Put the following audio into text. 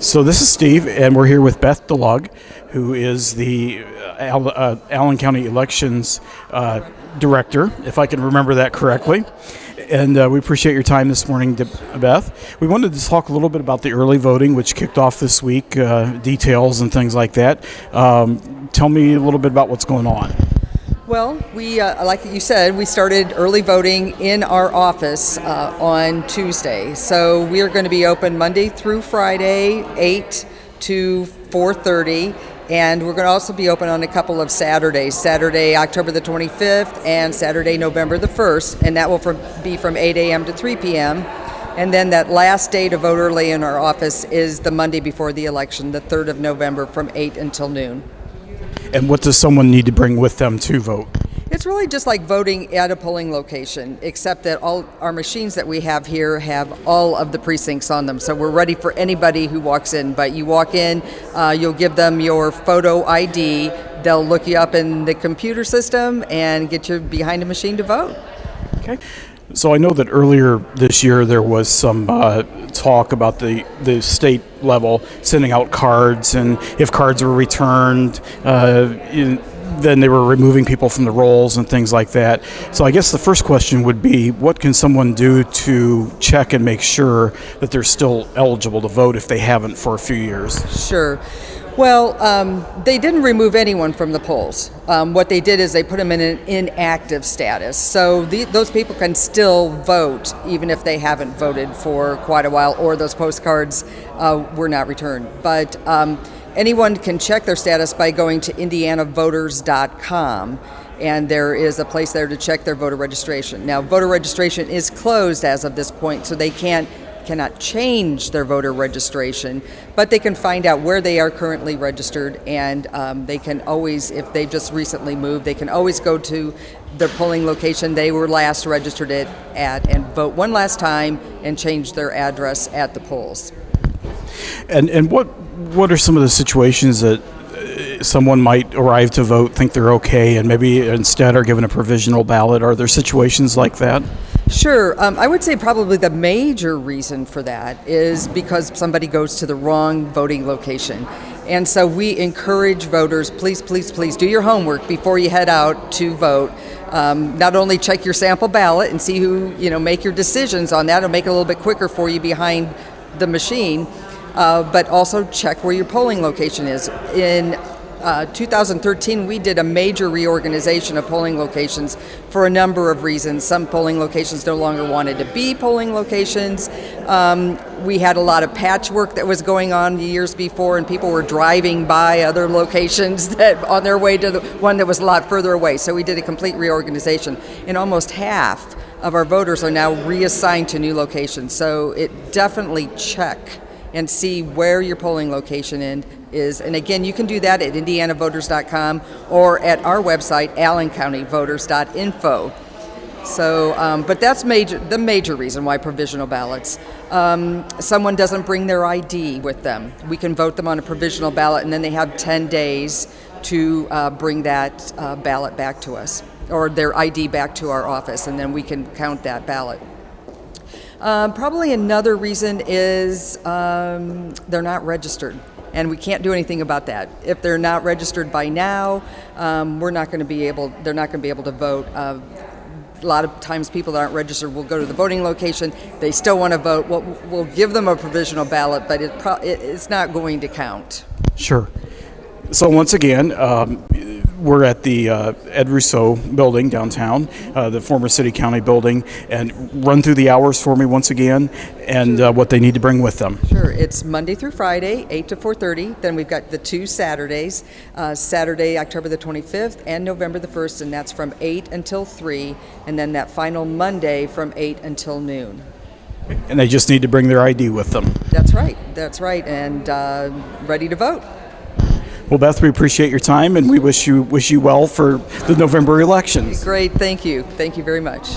So this is Steve, and we're here with Beth Dlug, who is the Allen County Elections Director, if I can remember that correctly. And we appreciate your time this morning, Beth. We wanted to talk a little bit about the early voting, which kicked off this week, details and things like that. Tell me a little bit about what's going on. Well, we, like you said, we started early voting in our office on Tuesday. So we are going to be open Monday through Friday, 8 to 4:30. And we're going to also be open on a couple of Saturdays, Saturday, October the 25th, and Saturday, November the 1st. And that will be from 8 a.m. to 3 p.m. And then that last day to vote early in our office is the Monday before the election, the 3rd of November, from 8 until noon. And what does someone need to bring with them to vote? It's really just like voting at a polling location, except that all our machines that we have here have all of the precincts on them. So we're ready for anybody who walks in. But you walk in, you'll give them your photo ID. They'll look you up in the computer system and get you behind a machine to vote. Okay. So I know that earlier this year there was some talk about the state level sending out cards, and if cards were returned, then they were removing people from the rolls and things like that. So I guess the first question would be, what can someone do to check and make sure that they're still eligible to vote if they haven't for a few years? Sure. Well, they didn't remove anyone from the polls. What they did is they put them in an inactive status. So those people can still vote even if they haven't voted for quite a while, or those postcards were not returned. But anyone can check their status by going to indianavoters.com, and there is a place there to check their voter registration. Now, voter registration is closed as of this point, so they cannot change their voter registration, but they can find out where they are currently registered, and they can always, if they've just recently moved, they can always go to the polling location they were last registered at and vote one last time and change their address at the polls. And what are some of the situations that someone might arrive to vote, think they're okay, and maybe instead are given a provisional ballot? Are there situations like that? Sure. I would say probably the major reason for that is because somebody goes to the wrong voting location. And so we encourage voters, please do your homework before you head out to vote. Not only check your sample ballot and see who, make your decisions on that. It'll make it a little bit quicker for you behind the machine. But also check where your polling location is. In 2013, we did a major reorganization of polling locations for a number of reasons. Some polling locations no longer wanted to be polling locations. We had a lot of patchwork that was going on years before, and people were driving by other locations that on their way to the one that was a lot further away. So we did a complete reorganization, and almost half of our voters are now reassigned to new locations. So it definitely check and see where your polling location is. And again, you can do that at indianavoters.com or at our website, allencountyvoters.info. So, but that's the major reason why provisional ballots. Someone doesn't bring their ID with them. We can vote them on a provisional ballot, and then they have 10 days to bring that ballot back to us, or their ID back to our office, and then we can count that ballot. Probably another reason is they're not registered, and we can't do anything about that. If they're not registered by now, they're not going to be able to vote. A lot of times people that aren't registered will go to the voting location. They still want to vote. We'll give them a provisional ballot, but it's not going to count. Sure. So once again, we're at the Ed Rousseau building downtown, the former City County building, and run through the hours for me once again, and what they need to bring with them. Sure. It's Monday through Friday, 8 to 4:30. Then we've got the two Saturdays, Saturday, October the 25th, and November the 1st, and that's from 8 until 3, and then that final Monday from 8 until noon. And they just need to bring their ID with them. That's right, and ready to vote. Well, Beth, we appreciate your time, and we wish you well for the November elections. Great, thank you very much.